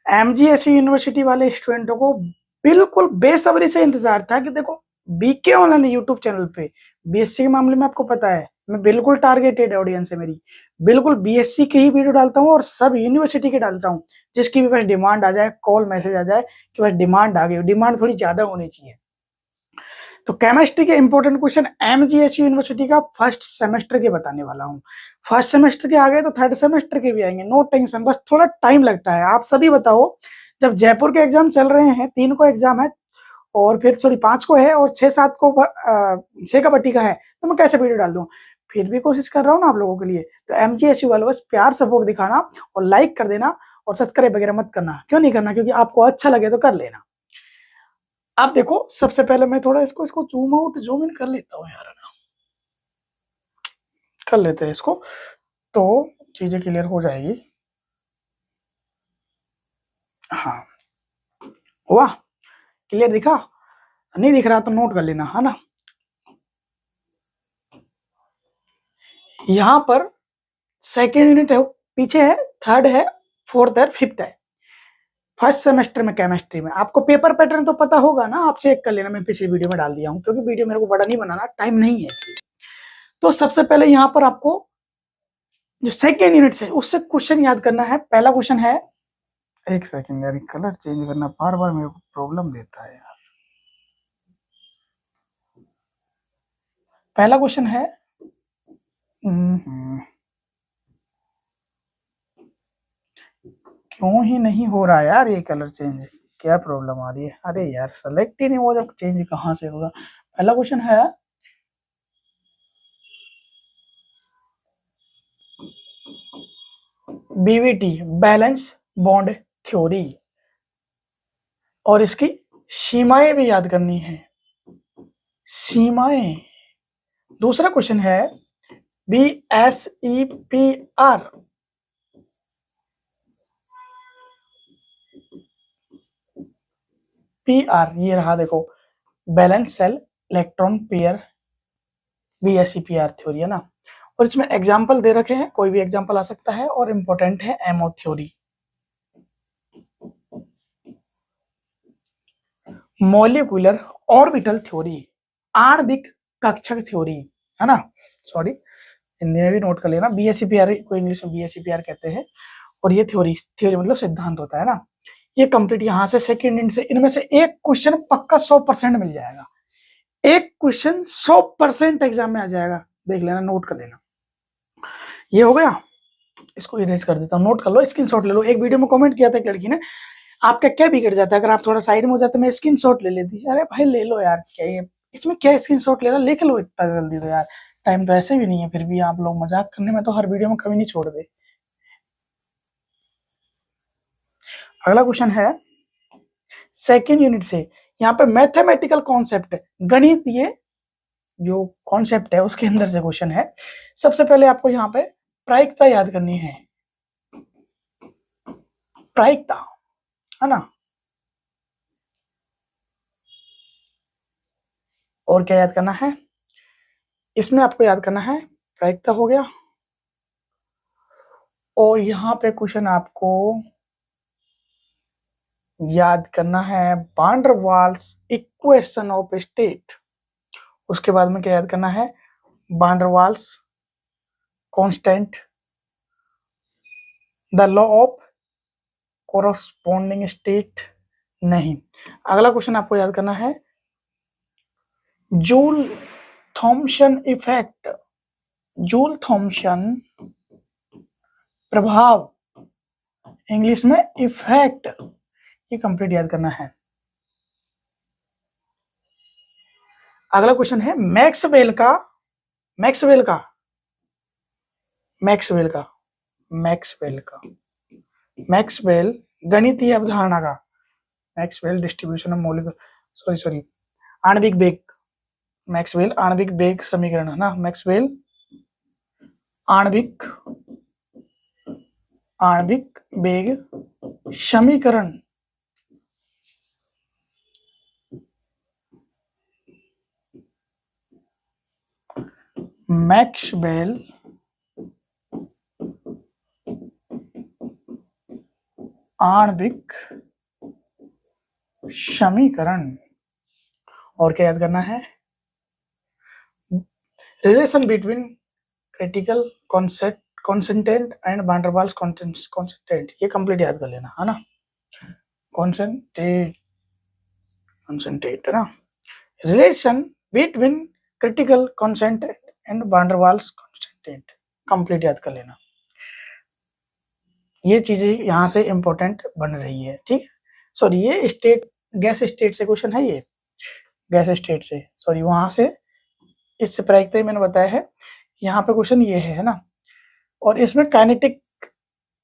MGSU university वाले स्टूडेंटों को बिल्कुल बेसब्री से इंतजार था कि देखो बीके ऑनलाइन यूट्यूब चैनल पे बीएससी के मामले में आपको पता है मैं बिल्कुल टारगेटेड ऑडियंस है मेरी, बिल्कुल बीएससी की ही वीडियो डालता हूँ और सब यूनिवर्सिटी के डालता हूँ जिसकी भी बस डिमांड आ जाए, कॉल मैसेज आ जाए कि बस डिमांड आ गई, डिमांड थोड़ी ज्यादा होनी चाहिए। तो केमिस्ट्री के इंपॉर्टेंट क्वेश्चन एमजीएसयू यूनिवर्सिटी का फर्स्ट सेमेस्टर के बताने वाला हूँ। फर्स्ट सेमेस्टर के आ गए तो थर्ड सेमेस्टर के भी आएंगे, नो टेंशन, बस थोड़ा टाइम लगता है। आप सभी बताओ, जब जयपुर के एग्जाम चल रहे हैं, 3 को एग्जाम है और फिर सॉरी 5 को है और 6-7 को 6 का पट्टी का है, तो मैं कैसे वीडियो डाल दूं? फिर भी कोशिश कर रहा हूँ ना आप लोगों के लिए। तो एमजीएसयू वालों बस प्यार सपोर्ट दिखाना और लाइक कर देना और सब्सक्राइब वगैरह मत करना। क्यों नहीं करना? क्योंकि आपको अच्छा लगे तो कर लेना। अब देखो, सबसे पहले मैं थोड़ा इसको इसको जूम आउट जूम इन कर लेता हूँ यार, कर लेते हैं इसको तो चीजें क्लियर हो जाएगी। हाँ, हुआ क्लियर? दिखा? नहीं दिख रहा तो नोट कर लेना, है ना। यहाँ पर सेकेंड यूनिट है, पीछे है, थर्ड है, फोर्थ है, फिफ्थ है। फर्स्ट सेमेस्टर में केमिस्ट्री में आपको पेपर पैटर्न तो पता होगा ना, आप चेक कर लेना, मैं पिछली वीडियो में डाल दिया हूँ क्योंकि वीडियो मेरे को बड़ा नहीं बनाना, टाइम नहीं है इसलिए। तो सबसे पहले यहाँ पर आपको जो सेकेंड यूनिट है उससे क्वेश्चन याद करना है। पहला क्वेश्चन है, एक सेकेंड यार, कलर चेंज करना बार बार मेरे को प्रॉब्लम देता है यार। पहला क्वेश्चन है, क्यों ही नहीं हो रहा यार ये कलर चेंज, क्या प्रॉब्लम आ रही है? अरे यार सेलेक्ट ही नहीं हो, जब चेंज कहाँ से होगा। पहला क्वेश्चन है, बीवीटी बैलेंस बॉन्ड थ्योरी और इसकी सीमाएं भी याद करनी है, सीमाएं। दूसरा क्वेश्चन है BSEPR, PR ये रहा, देखो balance cell electron pair, BSEPR theory है ना। और इसमें एग्जाम्पल दे रखे हैं, कोई भी एग्जाम्पल आ सकता है और इंपॉर्टेंट है MO theory, molecular orbital theory, आणविक कक्षक थ्योरी, है ना। सॉरी, हिंदी में भी नोट कर लेना, BSEPR को इंग्लिश में BSEPR कहते हैं। और ये थ्योरी, थ्योरी मतलब सिद्धांत होता है ना। ये कंप्लीट यहाँ से सेकेंड इन से इनमें से एक क्वेश्चन पक्का 100% मिल जाएगा, एक क्वेश्चन 100% एग्जाम में आ जाएगा, देख लेना, नोट कर लेना। ये हो गया, इसको इरेज कर देता हूँ, नोट कर लो, स्क्रीनशॉट ले लो। एक वीडियो में कमेंट किया था एक लड़की ने, आपका क्या बिगड़ जाता है अगर आप थोड़ा साइड में हो जाते, मैं स्क्रीनशॉट ले लेती। अरे भाई ले लो यार, क्या ये इसमें क्या स्क्रीनशॉट लेना, लिख लो इतना जल्दी तो यार, टाइम तो ऐसे भी नहीं है, फिर भी आप लोग मजाक करने में तो हर वीडियो में कभी नहीं छोड़ दे। अगला क्वेश्चन है सेकेंड यूनिट से, यहाँ पे मैथमेटिकल कॉन्सेप्ट, गणितीय जो कॉन्सेप्ट है उसके अंदर से क्वेश्चन है। सबसे पहले आपको यहाँ पे प्रायिकता याद करनी है, प्रायिकता, है ना। और क्या याद करना है इसमें? आपको याद करना है प्रायिकता हो गया, और यहाँ पे क्वेश्चन आपको याद करना है van der Waals equation of state. उसके बाद में क्या याद करना है? Van der Waals constant, the law of corresponding state नहीं। अगला क्वेश्चन आपको याद करना है Joule Thomson effect, Joule Thomson प्रभाव, इंग्लिश में इफेक्ट, ये कंप्लीट याद करना है। अगला क्वेश्चन है मैक्सवेल का, मैक्सवेल का, मैक्सवेल का, मैक्सवेल का, मैक्सवेल गणितीय अवधारणा का, Maxwell distribution of molecule, sorry आणविक वेग, मैक्सवेल आणविक वेग समीकरण, है ना। मैक्सवेल आणविक आणविक वेग समीकरण, मैक्सवेल आणविक समीकरण। और क्या याद करना है? Relation between critical constant and van der Waals constant, ये कंप्लीट याद कर लेना है ना। कॉन्सेंट्रेट है ना। Relation between critical constant and van der Waals constant complete याद कर लेना। ये चीजें यहाँ से इंपॉर्टेंट बन रही है, ठीक है। सॉरी, ये स्टेट गैस स्टेट से क्वेश्चन है, ये गैस स्टेट से, सॉरी वहां से, इससे प्रायिकता मैंने बताया है। यहाँ पे क्वेश्चन ये है ना। और इसमें kinetic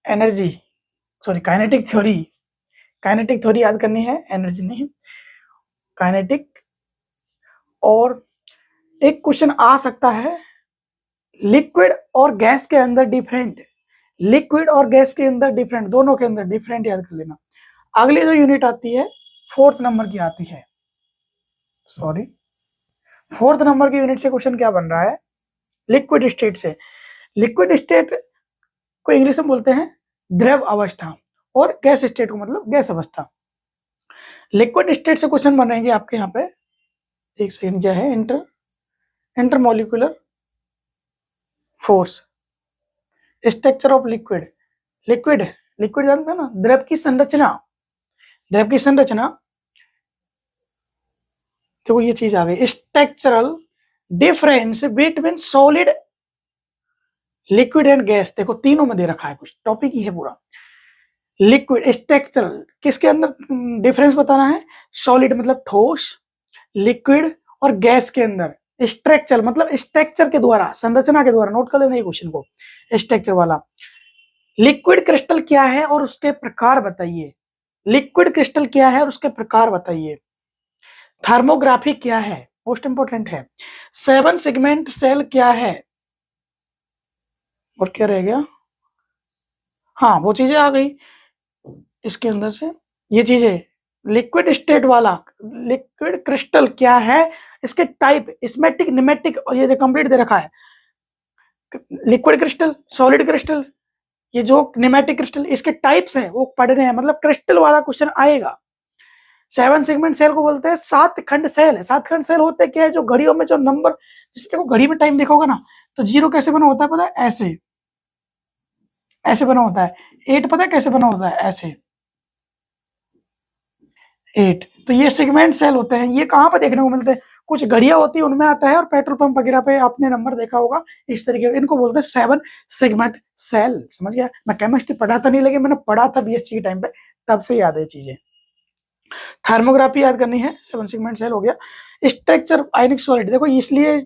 energy, sorry kinetic theory याद करनी है, एनर्जी नहीं, काइनेटिक। और एक क्वेश्चन आ सकता है लिक्विड और गैस के अंदर डिफरेंट, लिक्विड और गैस के अंदर डिफरेंट, दोनों के अंदर डिफरेंट याद कर लेना। अगली जो यूनिट आती है 4th नंबर की आती है, सॉरी 4th नंबर की यूनिट से क्वेश्चन क्या बन रहा है? लिक्विड स्टेट से। लिक्विड स्टेट को इंग्लिश में बोलते हैं द्रव अवस्था, और गैस स्टेट को मतलब गैस अवस्था। लिक्विड स्टेट से क्वेश्चन बनेंगे आपके यहाँ पे, एक सेकंड, क्या है? Intermolecular force, structure of liquid. Liquid जानते हैं ना, द्रव की संरचना। देखो ये चीज आ गई, structural difference between solid, liquid and gas. देखो तीनों में दे रखा है, कुछ टॉपिक ही है पूरा। लिक्विड स्ट्रक्चरल, किसके अंदर डिफरेंस बताना है? सॉलिड मतलब ठोस, लिक्विड और गैस के अंदर। स्ट्रक्चर मतलब स्ट्रक्चर के द्वारा, संरचना के द्वारा। नोट कर लेना ये क्वेश्चन को, स्ट्रक्चर वाला। लिक्विड क्रिस्टल क्या है और उसके प्रकार बताइए। लिक्विड क्रिस्टल क्या है और उसके प्रकार बताइए। थर्मोग्राफी क्या है, मोस्ट इंपोर्टेंट है। 7 सेगमेंट सेल क्या है, और क्या रह गया? हाँ वो चीजें आ गई इसके अंदर से, ये चीजें। लिक्विड स्टेट वाला, लिक्विड क्रिस्टल क्या है, इसके टाइप, स्मेटिक, निमेटिक, और ये जो कंप्लीट दे रखा है, लिक्विड क्रिस्टल, सॉलिड क्रिस्टल, ये जो निमेटिक क्रिस्टल, इसके टाइप्स है वो पढ़ने हैं, मतलब क्रिस्टल वाला क्वेश्चन आएगा। 7 सेगमेंट सेल को बोलते हैं 7 खंड सेल है। 7 खंड सेल होते क्या है? जो घड़ियों में जो नंबर, जैसे देखो घड़ी में टाइम देखोगे ना, तो 0 कैसे बना होता है पता है? ऐसे बना होता है। 8 पता है कैसे बना होता है? ऐसे 8। तो ये सेगमेंट सेल होते हैं। ये कहाँ पर देखने को मिलते हैं? कुछ घड़ियां होती है उनमें आता है, और पेट्रोल पंप वगैरह पे आपने नंबर देखा होगा इस तरीके। इनको बोलते हैं 7 सेगमेंट सेल। समझ गया? मैं केमिस्ट्री पढ़ाता नहीं, लेकिन मैंने पढ़ा था बीएससी के टाइम पे, तब से याद है चीजें। थर्मोग्राफी याद करनी है, 7 सेगमेंट सेल हो गया। स्ट्रक्चर आयनिक सॉलिड, देखो इसलिए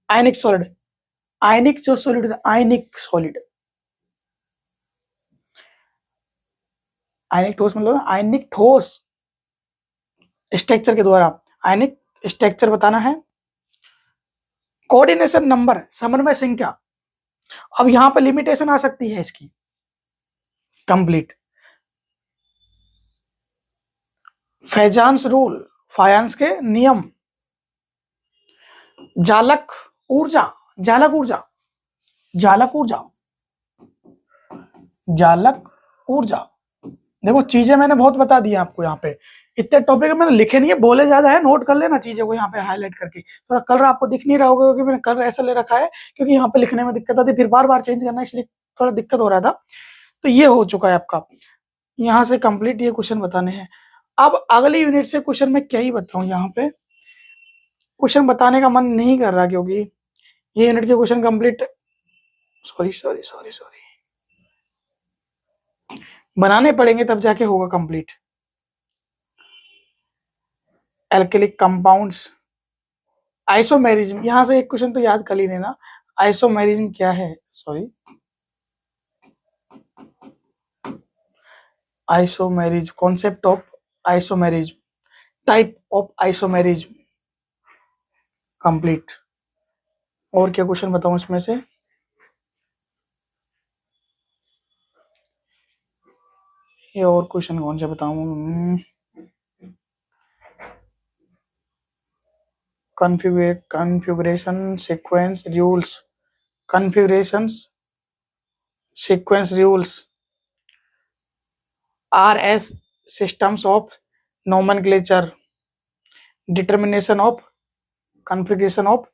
आयनिक सॉलिड, आयनिक जो सॉलिड, आयनिक सॉलिड, आयनिक ठोस मतलब आयनिक ठोस स्ट्रक्चर के द्वारा आयनिक स्ट्रक्चर बताना है। कोऑर्डिनेशन नंबर, समन्वय संख्या। अब यहां पर लिमिटेशन आ सकती है इसकी, कंप्लीट। फैजान्स रूल, फायांस के नियम। जालक ऊर्जा, जालक ऊर्जा, जालक ऊर्जा, जालक ऊर्जा। देखो चीजें मैंने बहुत बता दी आपको यहाँ पे। इतने टॉपिक मैंने लिखे नहीं है, बोले ज्यादा है, नोट कर लेना चीजों को यहाँ पे हाईलाइट करके। थोड़ा कलर आपको दिख नहीं रहा होगा क्योंकि मैंने कलर ऐसा ले रखा है, क्योंकि यहाँ पे लिखने में दिक्कत आती, फिर बार बार चेंज करना, इसलिए थोड़ा दिक्कत हो रहा था। तो ये हो चुका है आपका, यहाँ से कंप्लीट ये क्वेश्चन बताने हैं। अब अगली यूनिट से क्वेश्चन मैं क्या ही बताऊं, यहाँ पे क्वेश्चन बताने का मन नहीं कर रहा, क्योंकि ये यूनिट के क्वेश्चन कंप्लीट, सॉरी बनाने पड़ेंगे तब जाके होगा कंप्लीट। एल्केलिक कंपाउंड्स, आइसोमेरिज्म, यहां से एक क्वेश्चन तो याद कर ही लेना। आइसोमेरिज्म क्या है? Sorry, isomerism, concept of isomerism, type of isomerism complete. और क्या क्वेश्चन बताऊं इसमें से? ये और क्वेश्चन कौन से बताऊं? Configuration sequence rules, configurations sequence rules, RS systems of nomenclature, determination of configuration of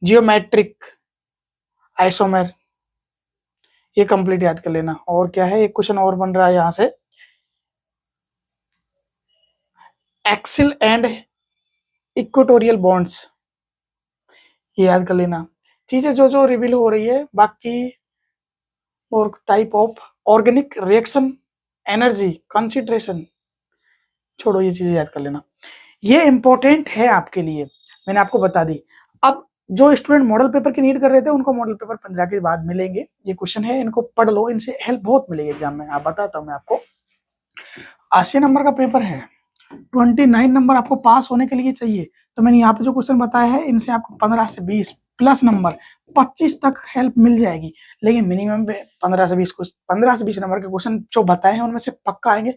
geometric isomer, ये कंप्लीट याद कर लेना। और क्या है, एक क्वेश्चन और बन रहा है यहां से, एक्सिल एंड इक्वेटोरियल बॉन्ड्स, ये याद कर लेना। चीजें जो जो रिवील हो रही है, बाकी और type of organic reaction, energy, consideration, छोड़ो, ये चीजें याद कर लेना। ये इंपॉर्टेंट है आपके लिए, मैंने आपको बता दी। अब जो स्टूडेंट मॉडल पेपर की नीड कर रहे थे उनको मॉडल पेपर 15 के बाद मिलेंगे। ये क्वेश्चन है, इनको पढ़ लो, इनसे हेल्प बहुत मिलेगी एग्जाम में। आप बताता हूँ मैं आपको, 80 नंबर का पेपर है, 29 नंबर आपको पास होने के लिए चाहिए। तो मैंने यहाँ पे जो क्वेश्चन बताया है, इनसे आपको 15 से 20 प्लस नंबर 25 तक हेल्प मिल जाएगी। लेकिन मिनिमम पे 15 से 20 नंबर के क्वेश्चन जो बताए हैं उनमें से पक्का आएंगे,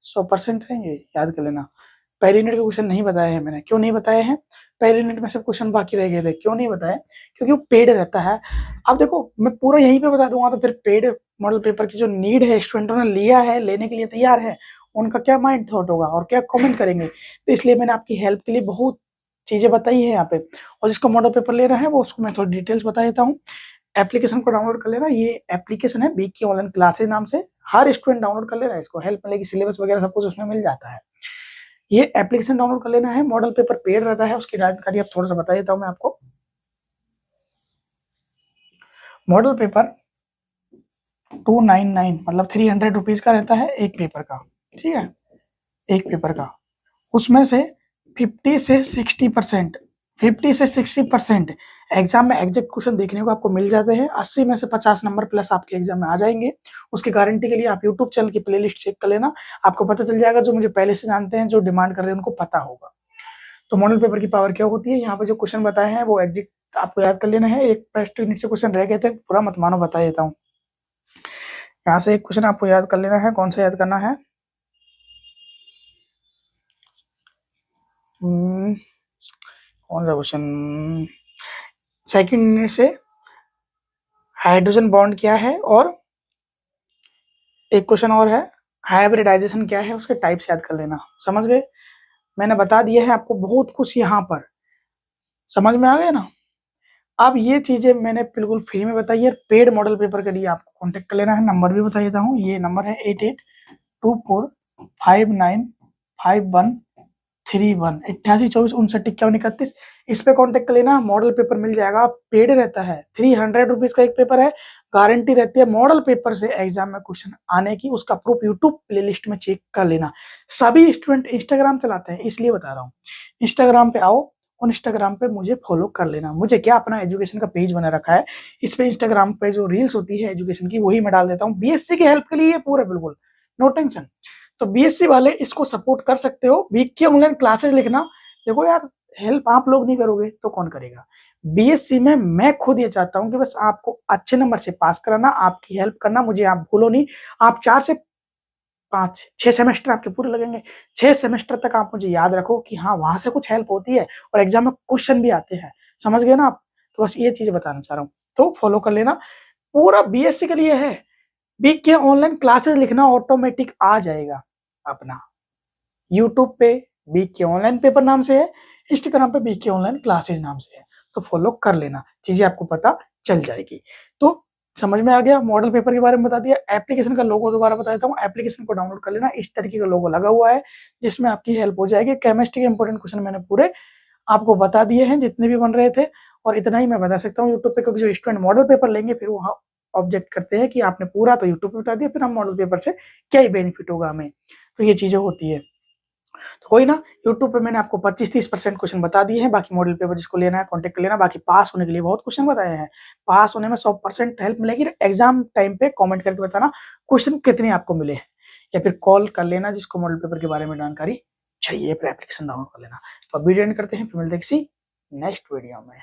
100% आएंगे, याद कर लेना। पहले यूनिट के क्वेश्चन नहीं बताए हैं मैंने, क्यों नहीं बताए हैं? पहले यूनिट में सब क्वेश्चन बाकी रह गए थे, क्यों नहीं बताए? क्योंकि वो पेड रहता है। अब देखो, मैं पूरा यहीं पे बता दूंगा तो फिर पेड मॉडल पेपर की जो नीड है, स्टूडेंटों ने लिया है, लेने के लिए तैयार है, उनका क्या माइंड थॉट होगा और क्या कमेंट करेंगे। तो इसलिए मैंने आपकी हेल्प के लिए बहुत चीजें बताई है यहाँ पे। और जिसको मॉडल पेपर लेना है वो उसको मैं थोड़ी डिटेल्स बता देता हूँ। एप्लीकेशन को डाउनलोड कर लेना, ये एप्लीकेशन है बीके ऑनलाइन क्लासेस नाम से, हर स्टूडेंट डाउनलोड कर लेना, इसको हेल्प मिलेगी, सिलेबस वगैरह सब कुछ उसमें मिल जाता है। ये एप्लीकेशन डाउनलोड कर लेना है। मॉडल पेपर पेड रहता है, उसकी जानकारी अब थोड़ा सा बता देता हूँ मैं आपको। मॉडल पेपर 299 मतलब 300 रुपीज का रहता है एक पेपर का, ठीक है, एक पेपर का। उसमें से 50 से 60% एग्जाम में एग्जैक्ट क्वेश्चन देखने को आपको मिल जाते हैं। 80 में से 50 नंबर प्लस आपके एग्जाम में आ जाएंगे। उसकी गारंटी के लिए आप यूट्यूब चैनल की प्लेलिस्ट चेक कर लेना, आपको पता चल जाएगा। जो मुझे पहले से जानते हैं, जो डिमांड कर रहे हैं, उनको पता होगा। तो मॉडल पेपर की पावर क्या होती है, यहाँ पे जो क्वेश्चन बताए हैं वो एग्जैक्ट आपको याद कर लेना है। एक टेस्ट यूनिट से क्वेश्चन रह गए थे, पूरा मत मानो, बता देता हूँ। यहाँ से एक क्वेश्चन आपको याद कर लेना है। कौन सा याद करना है? कौन सा क्वेश्चन? सेकंड यूनिट से हाइड्रोजन बॉन्ड क्या है, और एक क्वेश्चन और है हाइब्रिडाइजेशन क्या है, उसके टाइप्स याद कर लेना। समझ गए? मैंने बता दिया है आपको बहुत कुछ, यहाँ पर समझ में आ गया ना। अब ये चीजें मैंने बिल्कुल फ्री में बताई है। पेड मॉडल पेपर के लिए आपको कांटेक्ट कर लेना है। नंबर भी बता देता हूँ, ये नंबर है 8824595131, 8824595131। इस पे कांटेक्ट कर लेना, मॉडल पेपर मिल जाएगा। पेड रहता है, 300 रुपीज का एक पेपर है। गारंटी रहती है मॉडल पेपर से एग्जाम में क्वेश्चन आने की, उसका प्रूफ यूट्यूब प्लेलिस्ट में चेक कर लेना। सभी स्टूडेंट इंस्टाग्राम चलाते हैं, इसलिए बता रहा हूँ। इंस्टाग्राम पे आओ और इंस्टाग्राम पे मुझे फॉलो कर लेना। मुझे क्या, अपना एजुकेशन का पेज बना रखा है, इस पे इंस्टाग्राम पे जो रील्स होती है एजुकेशन की, वही मैं डाल देता हूँ। बीएससी की हेल्प के लिए ये पूरा बिल्कुल नो टेंशन। तो बीएससी वाले इसको सपोर्ट कर सकते हो। बीके ऑनलाइन क्लासेस लिखना, देखो यार, हेल्प आप लोग नहीं करोगे तो कौन करेगा? बीएससी में मैं खुद ये चाहता हूँ कि बस आपको अच्छे नंबर से पास कराना, आपकी हेल्प करना, मुझे आप भूलो नहीं। आप 4 से 5-6 सेमेस्टर आपके पूरे लगेंगे। 6 सेमेस्टर तक आप मुझे याद रखो कि हाँ, वहां से कुछ हेल्प होती है और एग्जाम में क्वेश्चन भी आते हैं। समझ गए ना आप? तो बस ये चीज बताना चाह रहा हूँ, तो फॉलो कर लेना। पूरा बीएससी के लिए है। बीके ऑनलाइन क्लासेस लिखना ऑटोमेटिक आ जाएगा अपना। यूट्यूब पे बीके ऑनलाइन पेपर नाम से है, इंस्टाग्राम पे बीके ऑनलाइन क्लासेस नाम से है। तो फॉलो कर लेना, चीजें आपको पता चल जाएगी। तो समझ में आ गया? मॉडल पेपर के बारे में बता दिया। एप्लीकेशन का लोगो दोबारा बता देता हूँ, एप्लीकेशन को डाउनलोड कर लेना। इस तरीके का लोगो लगा हुआ है जिसमें आपकी हेल्प हो जाएगी। केमिस्ट्री के इंपॉर्टेंट क्वेश्चन मैंने पूरे आपको बता दिए हैं, जितने भी बन रहे थे। और इतना ही मैं बता सकता हूँ यूट्यूब पे, क्योंकि जो स्टूडेंट मॉडल पेपर लेंगे फिर वो ऑब्जेक्ट करते हैं कि आपने पूरा तो यूट्यूब पे बता दिया, फिर हम मॉडल पेपर से क्या ही बेनिफिट होगा हमें। तो ये चीजें होती है। तो कोई ना, यूट्यूब पे मैंने आपको 25-30% क्वेश्चन बता दिए हैं। बाकी मॉडल पेपर जिसको लेना है कांटेक्ट कर लेना। बाकी पास होने के लिए बहुत क्वेश्चन बताए हैं। पास होने में 100% हेल्प मिलेगी। एग्जाम टाइम पे कमेंट करके बताना क्वेश्चन कितने आपको मिले हैं, या फिर कॉल कर लेना जिसको मॉडल पेपर के बारे में जानकारी चाहिए, फिर एप्लीकेशन डाउनलोड कर लेना। तो अब वीडियो एंड करते हैं, फिर मिलते हैं किसी नेक्स्ट वीडियो में।